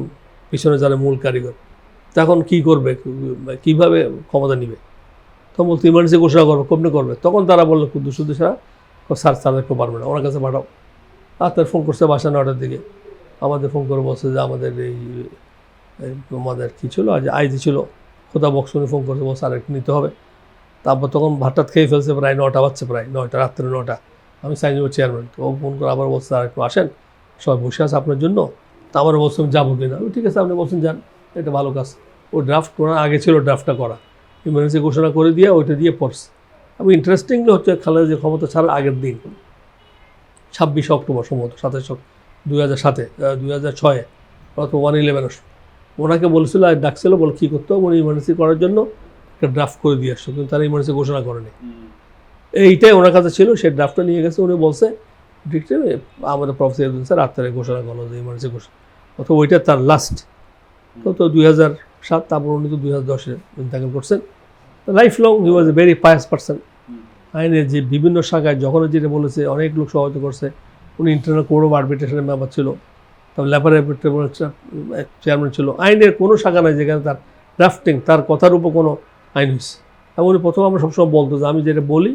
পিছনে যারা মূল কারিগর। তখন কী করবে, কীভাবে ক্ষমতা নিবে? তখন বলতে ইমার্জেন্সি ঘোষণা করবে, কমনে করবে? তখন তারা বললো কুদ্দুস চৌধুরী স্যার তাদের কেউ পারবে না, ওনার কাছে পাঠাও। আর তার ফোন করছে বাসা 9টার দিকে, আমাদের ফোন করে বলছে যে আমাদের আমাদের কী ছিল আজ আইজি ছিল খোদা বক্সনে ফোন করছে, বলছে আর একটু নিতে হবে। তারপর তখন ভাতটাত খেয়ে ফেলছে, প্রায় 9টা বাজছে, প্রায় 9টা, রাত্রে 9টা। আমি সাইন চেয়ারম্যান, তো ও ফোন করে আবার বলছে আর একটু আসেন, সবাই বসে আছে আপনার জন্য। তা আবার বলছিলাম যাবো কিনা, ঠিক আছে আপনি বলছেন যান, এটা ভালো কাজ। ও ড্রাফট করার আগে ছিল ড্রাফটটা করা, ইমার্জেন্সি ঘোষণা করে দিয়ে ওইটা দিয়ে পড়ছে। এবং ইন্টারেস্টিংলি হচ্ছে খালেদা যে ক্ষমতা ছাড়ার আগের দিন 26 অক্টোবর সম্ভবত, 27 2007-এ 2006-এ অথবা 111 ওনাকে বলেছিল আর ডাকছিল, বলে কী করতে হবে, উনি ইমার্জেন্সি করার জন্য একটা ড্রাফট করে দিয়ে আসছো, কিন্তু তারা ইমার্জেন্সি ঘোষণা করেনি। এইটাই ওনার কাছে ছিল, সেই ড্রাফটটা নিয়ে গেছে। উনি বলছে আমাদের প্রফেসর স্যার রাত্রে ঘোষণা করলো যে ইমার্জেন্সি ঘোষণা, অথবা ওইটা তার লাস্ট। তো 2007, তারপর উনি তো 2010-এ ইন্তেকাল করছেন। Life long he was a very pious person. আইনের যে বিভিন্ন শাখায় যখন যেটা বলেছে অনেক লোক সহায়তা করছে। উনি ইন্টারনাল কোর্ট অফ আর্বিট্রেশনের মেম্বার ছিল, তারপর লেবার ট্রাইব্যুনাল চেয়ারম্যান ছিল। আইনের কোনো শাখা নাই যেখানে তার ড্রাফটিং, তার কথার উপর কোনো আইন হয়েছে। এবং উনি প্রথমে আমরা সবসময় বলতো যে আমি যেটা বলি,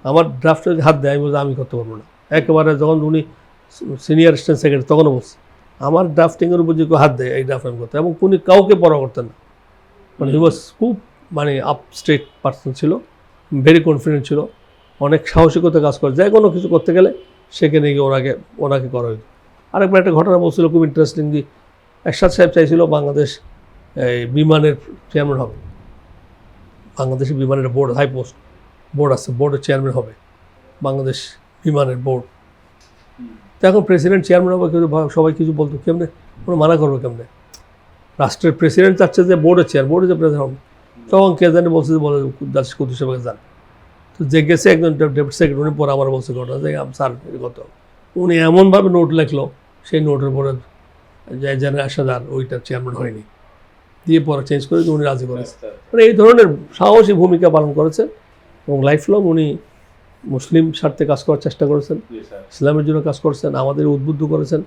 আমার ড্রাফটে যদি হাত দেয় আমি বলছি আমি করতে পারবো না। একেবারে যখন উনি সিনিয়র অ্যাসিস্ট্যান্ট সেক্রেটারি তখনও বলছে আমার ড্রাফটিংয়ের উপর যে কেউ হাত দেয় এই ড্রাফট আমি করতে, এবং উনি কাউকে পড়া করতেন না। মানে হি ওয়াজ খুব আপ স্ট্রেট পার্সন ছিল, ভেরি কনফিডেন্ট ছিল, অনেক সাহসিকতা কাজ করে, যে কোনো কিছু করতে গেলে সেখানে গিয়ে ওনাকে করা হইত। আরেকবার একটা ঘটনা বলছিল খুব ইন্টারেস্টিং, যে এরশাদ সাহেব চাইছিল বাংলাদেশ এই বিমানের চেয়ারম্যান হবে, বাংলাদেশের বিমানের বোর্ড, হাই পোস্ট বোর্ড আছে, বোর্ডের চেয়ারম্যান হবে বাংলাদেশ বিমানের বোর্ড। তো এখন প্রেসিডেন্ট চেয়ারম্যান হবে, কিন্তু সবাই কিছু বলতো কেমনে, কোনো মানা করবে কেমনে? রাষ্ট্রের প্রেসিডেন্ট চাচ্ছে যে বোর্ডের যে প্রেসিডেন্ট হবে। তখন কে জানি বলছে যে বলে জাস্টিস কুদ্দুস সাহেবকে যান। তো যে গেছে একজন ডেপুটি সেক্রেটারি, উনি পরে আমার বলছে ঘটনা যে স্যার কত, উনি এমনভাবে নোট লেখলো, সেই নোটের পরে যে জেনারেল আশাদার ওইটা চেয়ারম্যান হয়নি, দিয়ে পরে চেঞ্জ করে উনি রাজি করেছে। মানে এই ধরনের সাহসী ভূমিকা পালন করেছেন এবং লাইফ লং উনি মুসলিম স্বার্থে কাজ করার চেষ্টা করেছেন, ইসলামের জন্য কাজ করছেন, আমাদের উদ্বুদ্ধ করেছেন।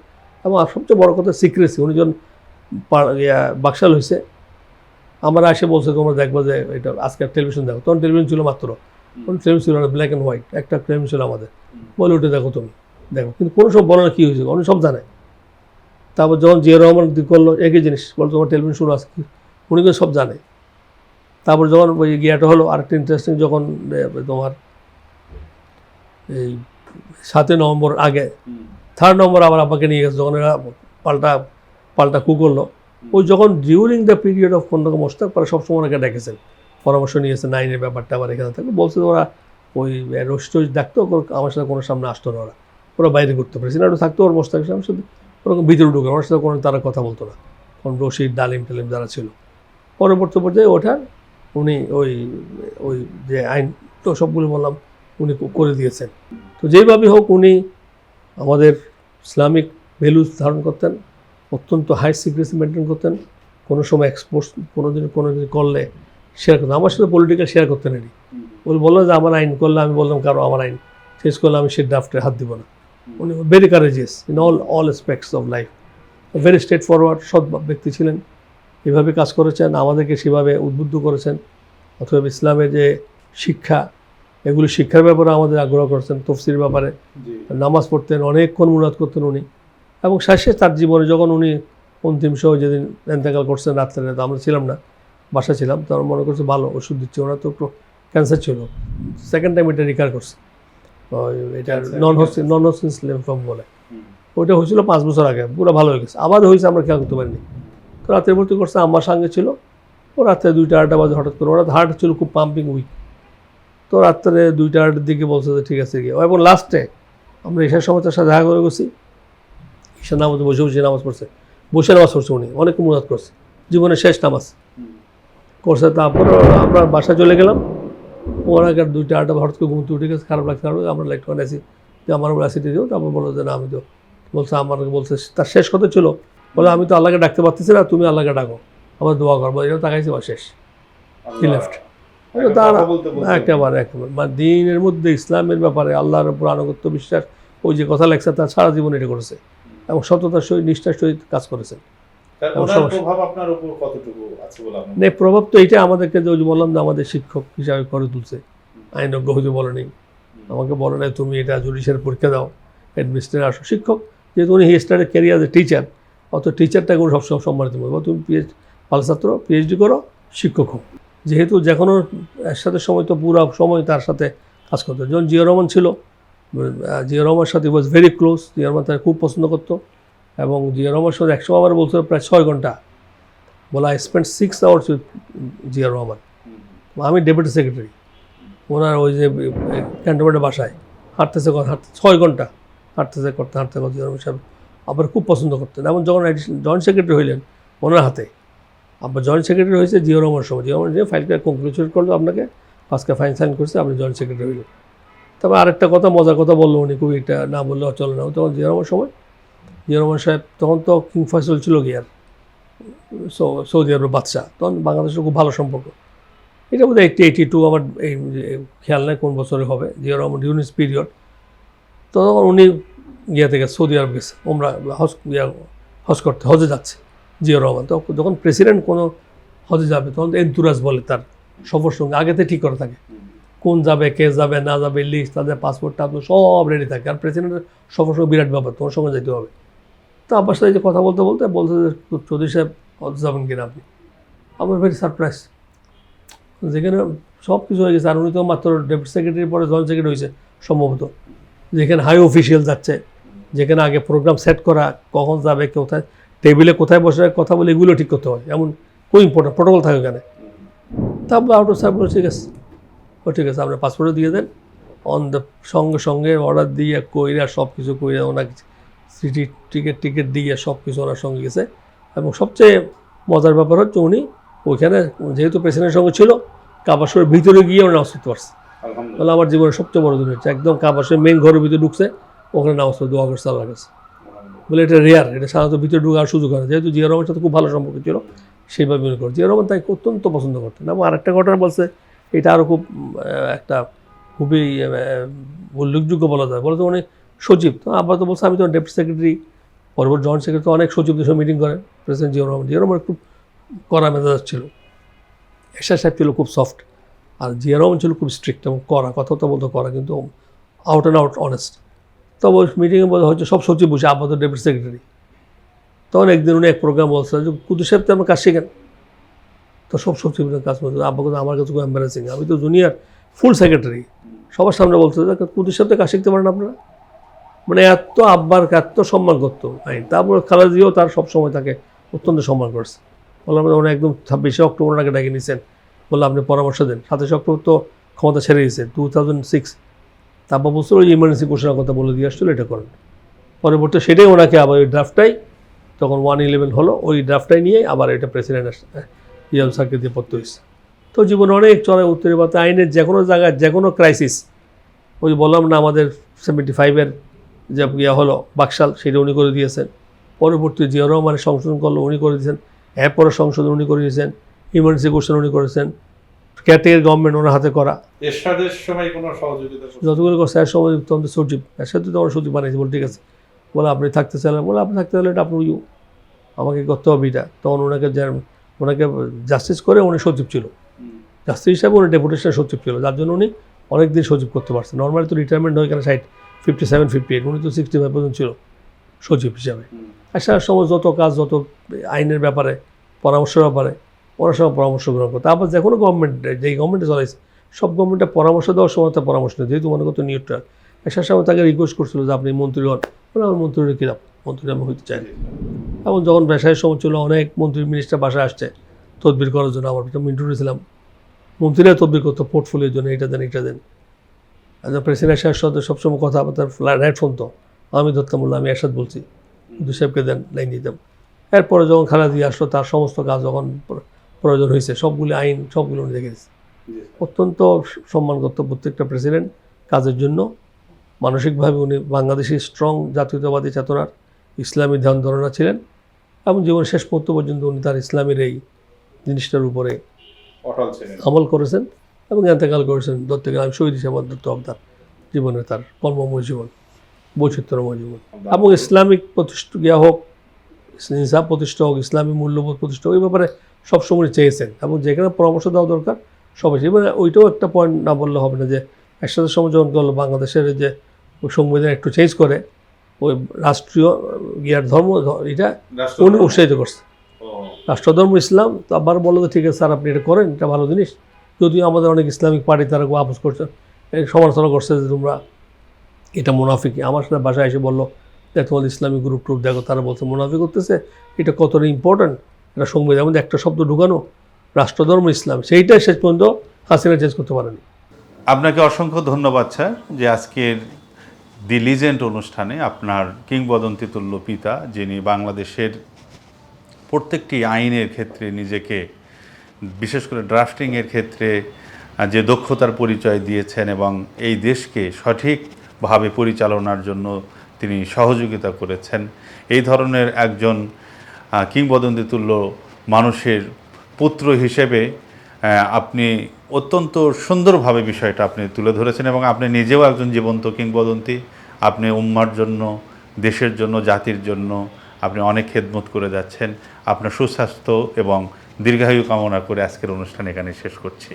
এবং সবচেয়ে বড় কথা সিক্রেসি, উনি যখন বাকশাল হয়েছে আমরা এসে বলছে তোমরা দেখবো যে এটা আজকে টেলিভিশন দেখো, তখন টেলিভিশন ছিল মাত্র, তখন টেলিভিশন ছিল না, ব্ল্যাক অ্যান্ড হোয়াইট একটা টেলিভিশন ছিল আমাদের, বলে ওটা দেখো তুমি দেখো, কিন্তু কোনো সব বলো না কী হয়েছে, উনি সব জানে। তারপর যখন জিয়া রহমান করলো একই জিনিস, বলো তোমার টেলিভিশন শুরু আছে, উনি কিন্তু সব জানে। তারপর যখন ওই গিয়াটা হলো আরেকটা ইন্টারেস্টিং, যখন তোমার এই 7 নভেম্বর আগে 3 নভেম্বর আবার আব্বাকে নিয়ে গেছে, যখন এরা পাল্টা কু করলো, ওই যখন during the period of Khondaker Mostaq পরে সবসময় ওনাকে ডেকেছেন, পরামর্শ নিয়েছে, নাইনের ব্যাপারটা আবার এখানে থাকবে, বলছে ওরা ওই রোস্ট ডাকতো, আমার সাথে কোনো সামনে আসতো না, ওরা বাইরে করতো, প্রেসিডেন্টও থাকতো ওর মোশতাকের সামনে, শুধু ওরকম ভিতরে ঢুকে আমার সাথে কোনো তারা কথা বলতো না, কারণ রশিদ ডালিম টালিম যারা ছিল। পরবর্তী পর্যায়ে ওঠার উনি ওই যে আইন তো সবগুলো বললাম উনি করে দিয়েছেন। তো যেইভাবে হোক উনি আমাদের ইসলামিক ভ্যালুস ধারণ করতেন, অত্যন্ত হাই সিক্রেসি মেনটেন করতেন, কোনো সময় এক্সপোর্ট কোনো দিন করলে শেয়ার করতেন। আমার সাথে পলিটিক্যাল শেয়ার করতেন এটি বললো যে আমার আইন করলে আমি বললাম কারো আমার আইন শেষ করলে আমি সেই ড্রাফটে হাত দিব না। উনি very courageous in all aspects of life, very straight forward, সৎ ব্যক্তি ছিলেন। এভাবে কাজ করেছেন, আমাদেরকে সেভাবে উদ্বুদ্ধ করেছেন। অথবা ইসলামের যে শিক্ষা, এগুলি শিক্ষার ব্যাপারে আমাদের আগ্রহ করেছেন। তফসির ব্যাপারে নামাজ পড়তেন, অনেকক্ষণ মুনাজাত করতেন উনি। এবং শেষে তার জীবনে যখন উনি অন্তিম সময় যেদিন এন্তেকাল করছেন রাত্রে, তো আমরা ছিলাম না, বাসা ছিলাম, তো আমরা মনে করছি ভালো ওষুধ দিচ্ছে। ওরা তো ক্যান্সার ছিল, সেকেন্ড টাইম এটা রিকার করছে। এটা নন হস্কিন্স লিম্ফোমা বলে, ওইটা হয়েছিল 5 বছর আগে, পুরো ভালো হয়ে গেছে। আবার হয়েছে, আমরা খেয়াল করতে পারিনি। তো রাত্রে ভর্তি করছে, আমার সঙ্গে ছিল। ও রাত্রে 2টা-2:30 বাজে হঠাৎ করে, ওরা হার্ট ছিল খুব পাম্পিং উইক। তো রাত্রে 2টা-2:30 দিকে বলছে যে ঠিক আছে গিয়ে। এবং লাস্টে আমরা ঈশার সময় তার সাথে দেখা করে গেছি। ঈশার নামাজ বসে বসে নামাজ পড়ছে, বসে নামাজ পড়ছে উনি, অনেক মুনাজাত করছে, জীবনের শেষ নামাজ করছে। তারপর আমরা বাসায় চলে গেলাম। ওর আগে 2টা-2:30 হঠাৎ করে ঘুমতে উঠে গেছে, খারাপ লাগছে। আমরা লাইট করে আসি যে আমার অ্যাসিডি দিও। তারপর বললো যে না আমি তো বলছে, আমাকে বলছে তার শেষ কথা ছিল, বলে আমি তো আল্লাহকে ডাকতে পারতেছি না, তুমি আল্লাহকে ডাকো, আমার দোয়া করবো। এটা তাকাইছি বা শেষ, হি লেফট। তার একেবারে মানে দিনের মধ্যে ইসলামের ব্যাপারে আল্লাহর উপর আনুগত্য বিশ্বাস, ওই যে কথা লেখছে, তার সারা জীবন এটা করেছে এবং সততার সহিত নিষ্ঠার সহিত কাজ করেছেন। প্রভাব তো এইটা আমাদেরকে যে বললাম যে আমাদের শিক্ষক হিসাবে করে তুলছে। আইনজ্ঞ হইতে বলেনি, আমাকে বলে নাই তুমি এটা জুডিশিয়ারি পরীক্ষা দাও, অ্যাডমিনিস্ট্রেটর আসো। শিক্ষক যেহেতু উনি he started career a teacher, অত টিচারটাকে উনি সবসময় সম্মানিত করবো। তুমি ভালো ছাত্র, পিএইচডি করো, শিক্ষক হোক। যেহেতু যে কোনো এর সাথে সময় তো পুরো সময় তার সাথে কাজ করতো। যখন জিয়া রহমান ছিল, জিয়া রহমানের সাথে was very close. Zia Rahman তাকে খুব পছন্দ করতো এবং জিয়া রহমানের সাথে একসময় আমার বলছিল প্রায় 6 ঘন্টা, বলে I spend 6 hours with Zia Rahman. আমি ডেপুটি সেক্রেটারি, ওনার ওই যে ক্যান্টনমেন্টের বাসায় হাঁটতেছে 6 ঘন্টা হাঁটতেছে করতে জিয়া রহমান সাহেব আবার খুব পছন্দ করতেন। এবং যখন জয়েন্ট সেক্রেটারি হইলেন ওনার হাতে, আবার জয়েন্ট সেক্রেটারি হয়েছে জিয়া রহমানের সময়। জিয়া রহমান যে ফাইলটা কনক্লুশন করলো, আপনাকে ফার্স্টকে ফাইন সাইন করছে, আপনি জয়েন্ট সেক্রেটারি হইলেন। তবে আরেকটা কথা, মজার কথা বললো উনি, খুব একটা না বললেও চলে না। তখন জিয়া রহমানের সময়, জিয়া রহমান সাহেব তখন তো কিং ফয়সল ছিল গিয়ার সৌদি আরবের বাদশাহ, তখন বাংলাদেশের খুব ভালো সম্পর্ক। এটা বোধহয় 80-82, আমার এই খেয়াল নেই কোন বছরে হবে। জিয়া রহমান ইউনিস পিরিয়ড, তখন উনি গিয়া থেকে সৌদি আরব গেছে, ওমরা হজ করতে, হজে যাচ্ছে জিয়া রহমান। তো যখন প্রেসিডেন্ট কোনো হজে যাবে তখন এন্তুরাজ বলে, তার সফর সঙ্গে আগেতে ঠিক করে থাকে কোন যাবে, কে যাবে না যাবে, লিস্ট, তাদের পাসপোর্ট টাসপোর্ট সব রেডি থাকে। আর প্রেসিডেন্টের সফর সঙ্গে বিরাট ব্যাপার, তোমার সঙ্গে যেতে হবে। তো আব্বার সাথে যে কথা বলতে বলতে বলছে যে চৌধুরী সাহেব হজ যাবেন কিনা আপনি। আমার ভেরি সারপ্রাইজ, যেখানে সব কিছু হয়ে গেছে। আর উনি তো মাত্র ডেপুটি সেক্রেটারি পরে জয়েন্ট সেক্রেটারি হয়েছে সম্ভবত। যেখানে হাই অফিসিয়াল যাচ্ছে, যেখানে আগে প্রোগ্রাম সেট করা, কখন যাবে, কোথায় টেবিলে কোথায় বসে কথা বলে, এগুলো ঠিক করতে হয়। এমন খুব ইম্পর্টেন্ট প্রোটোকল থাকে ওখানে। তারপর আউট অফ সাহেব বলে ঠিক আছে, ঠিক আছে আপনার পাসপোর্টও দিয়ে দেন। অন দ্য সঙ্গে সঙ্গে অর্ডার দিয়ে কইরা সব কিছু কইরা ওনাকে সিটি টিকিট দিয়ে সব কিছু ওনার সঙ্গে গেছে। এবং সবচেয়ে মজার ব্যাপার হচ্ছে উনি ওইখানে যেহেতু প্রেসিডেন্টের সঙ্গে ছিল, কাবা শরীফের ভিতরে গিয়ে ওরা নামাজ পড়তে পারছে। তাহলে আমার জীবনের সবচেয়ে বড় দিন হচ্ছে, একদম কাবা শরীফ মেইন ঘরের ভিতরে ঢুকছে, ওখানে নামাজ পড়ে দোয়া করছে আল্লাহর কাছে। বলে এটা রেয়ার, এটা সাধারণত ভিতরে ঢুকার সুযোগ হয় না। যেহেতু জিয়া রহমানের সাথে খুব ভালো সম্পর্ক ছিল, সেইভাবে মনে করে জিয়া রহমান তাকে অত্যন্ত পছন্দ করতেন। এবং আরেকটা ঘটনা বলছে, এটা আরও খুব একটা খুবই উল্লেখযোগ্য বলা যায়। বলতে উনি সচিব, তো আবার তো বলছে আমি তো ডেপুটি সেক্রেটারি, পরবর্তী জয়েন্ট সেক্রেটারি, অনেক সচিবদের সঙ্গে মিটিং করেন প্রেসিডেন্ট জিয়া রহমান। জিয়া রহমান খুব কড়া মেজাজ ছিল, এরশাদ সাহেব ছিল খুব সফট, আর জিয়া রহমান ছিল খুব স্ট্রিক্ট এবং কড়া, কথা বলতে কড়া, কিন্তু আউট অ্যান্ড আউট অনেস্ট। তবে ওই মিটিংয়ে বলে হয়তো সব সচিব বসে, আপাতত ডেপুটি সেক্রেটারি। তখন একদিন উনি এক প্রোগ্রাম বলছে যে কুতুব সাহেব তো আমার কাজ শেখেন, তো সব সচিবের কাজ বলছে। আব্বা কিন্তু আমার কাছে খুব এম্বারেসিং, আমি তো জুনিয়র ফুল সেক্রেটারি, সবার সামনে বলছে যে কুতুব সাহেব তো কাজ শিখতে পারেন আপনারা। মানে এত আব্বার এত সম্মান করতো আইন। তারপর খালেদিও তার সবসময় তাকে অত্যন্ত সম্মান করছে। বললাম উনি একদম 26শে অক্টোবর আগে ডেকে নিয়েছেন, বললাম আপনি পরামর্শ দেন। 27শে অক্টোবর তো ক্ষমতা ছেড়ে দিয়েছে 2006। তারপর বলছিল ওই ইমার্জেন্সি ঘোষণার কথা বলে দিয়ে আসছিল, এটা করেন। পরবর্তী সেটাই ওনাকে আবার ওই ড্রাফটটাই, তখন 111 হলো, ওই ড্রাফটটাই নিয়ে আবার এটা প্রেসিডেন্ট ইয়াল স্যারকে দিয়ে পড়তে হয়েছে। তো জীবনে অনেক চড়াই উত্তরে আইনের যে কোনো জায়গায় যে কোনো ক্রাইসিস, ওই বললাম না আমাদের 75-এর যে ইয়া হলো বাকশাল, সেটা উনি করে দিয়েছেন। পরবর্তী জিয়া রহমানের সংশোধন করলো উনি করে দিয়েছেন, এরপরে সংশোধন উনি করে দিয়েছেন, ইমার্জেন্সি কোশ্চেন উনি করেছেন, ক্যাটের গভর্নমেন্ট ওনার হাতে করা। এরশাদের সময় কোনো সহযোগিতা করছেন? যতগুলো করছে এর সময় তখন সচিব, এর সাথে তো আমার সচিব বানিয়েছে, বলে ঠিক আছে, বলে আপনি থাকতে চাইলেন, বলে আপনি থাকতে চাইলে এটা আপনি আমাকে করতে হবে এটা। তখন ওনাকে জাস্টিস করে উনি সচিব ছিল, জাস্টিস হিসাবে উনি ডেপুটেশন সচিব ছিল, যার জন্য উনি অনেকদিন সচিব করতে পারছেন। নর্মালি তো রিটায়ারমেন্ট হয় এখানে 57, 58, উনি তো 65 পর্যন্ত ছিল সচিব হিসাবে। আসার সময় যত কাজ, যত আইনের ব্যাপারে, পরামর্শের ব্যাপারে ওনার সঙ্গে পরামর্শ গ্রহণ করতো। আবার যে কোনো গভর্নমেন্ট, যেই গভর্নমেন্টে চলাইছে সব গভর্নমেন্টে পরামর্শ দেওয়ার সময় তার পরামর্শ নেই, যেহেতু মনে করতো নিউট্রাল। আসার সময় তাকে রিকোয়েস্ট করছিল যে আপনি মন্ত্রী হন, বলে আমার মন্ত্রী কী লাভ, মন্ত্রী আমি হইতে চাই না। এবং যখন ব্যবসায়ের সময় ছিল, অনেক মন্ত্রী মিনিস্টার বাসায় আসছে তদবির করার জন্য, আমার পিছনে মিন্টু ছিলাম, মন্ত্রীরা তদবির করতো পোর্টফোলিওর জন্য, এটা দেন এটা দেন। প্রেসিডেন্ট সাহেবের সাথে সবসময় কথাবার্তা রাইট শুনতো, আমি ধরতাম, বললাম আমি এরশাদ বলছি, কিন্তু সাহেবকে দেন, লাইন দিতাম। এরপরে যখন খালেদা জিয়া আসলো, তার সমস্ত কাজ যখন প্রয়োজন হয়েছে সবগুলি আইন সবগুলো উনি দেখে দিচ্ছে। অত্যন্ত সম্মান করতো প্রত্যেকটা প্রেসিডেন্ট কাজের জন্য। মানসিকভাবে উনি বাংলাদেশি স্ট্রং জাতীয়তাবাদী চেতনার ইসলামী ধ্যান ধারণা ছিলেন, এবং জীবন শেষ মুহূর্ত পর্যন্ত উনি তার ইসলামের এই জিনিসটার উপরে অটল ছিলেন। আমল করেছেন এবং এতেকাল করেছেন। ধরতে গেলে আমি শহীদ হিসেবে ধরতে হবে তার জীবনে, তার কর্মময় জীবন, বৈচিত্র্যময় জীবন, এবং ইসলামিক প্রতিষ্ঠা গিয়া হোক, ইনসাফ প্রতিষ্ঠা হোক, ইসলামী মূল্যবোধ প্রতিষ্ঠা হোক, এই ব্যাপারে সবসময় চেয়েছেন। এবং যেখানে পরামর্শ দেওয়া দরকার সবাই, এবার ওইটাও একটা পয়েন্ট না বললে হবে না যে একসাথে সময় যখন গেল বাংলাদেশের যে সংবিধান একটু চেঞ্জ করে ওই রাষ্ট্রীয় গিয়ার ধর্ম, এটা উনি উৎসাহিত করছে। রাষ্ট্রধর্ম ইসলাম, তো আবার বলো তো ঠিক আছে স্যার আপনি এটা করেন, এটা ভালো জিনিস। যদিও আমাদের অনেক ইসলামিক পার্টি তারা আপোষ করছে, সমালোচনা করছে যে তোমরা এটা মুনাফিকি। আমার সাথে বাসায় এসে বললো যে তোমাদের ইসলামিক গ্রুপ টুপ দেখো, তারা বলছে মুনাফি করতেছে, এটা কতটা ইম্পর্ট্যান্ট, এটা সংবিধানের মধ্যে একটা শব্দ ঢুকানো, রাষ্ট্রধর্ম ইসলাম, সেইটাই শেষ পর্যন্ত হাসিনা চেঞ্জ করতে পারেনি। আপনাকে অসংখ্য ধন্যবাদ স্যার, যে আজকের দি লিজেন্ড অনুষ্ঠানে আপনার কিংবদন্তি তুল্য পিতা, যিনি বাংলাদেশের প্রত্যেকটি আইনের ক্ষেত্রে নিজেকে, বিশেষ করে ড্রাফটিংয়ের ক্ষেত্রে যে দক্ষতার পরিচয় দিয়েছেন এবং এই দেশকে সঠিকভাবে পরিচালনার জন্য তিনি সহযোগিতা করেছেন, এই ধরনের একজন কিংবদন্তি তুল্য মানুষের পুত্র হিসেবে আপনি অত্যন্ত সুন্দরভাবে বিষয়টা আপনি তুলে ধরেছেন, এবং আপনি নিজেও একজন জীবন্ত কিংবদন্তি। আপনি উম্মার জন্য, দেশের জন্য, জাতির জন্য আপনি অনেক খেদমত করে যাচ্ছেন। আপনার সুস্বাস্থ্য এবং দীর্ঘায়ু কামনা করে আজকের অনুষ্ঠান এখানে শেষ করছি।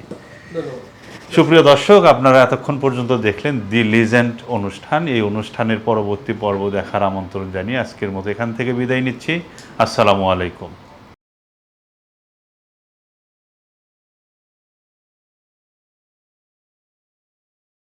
সুপ্রিয় দর্শক, আপনারা এতক্ষণ পর্যন্ত দেখলেন দি লিজেন্ড অনুষ্ঠান। এই অনুষ্ঠানের পরবর্তী পর্ব দেখার আমন্ত্রণ জানিয়ে আজকের মতো এখান থেকে বিদায় নিচ্ছি। আসসালামু আলাইকুম।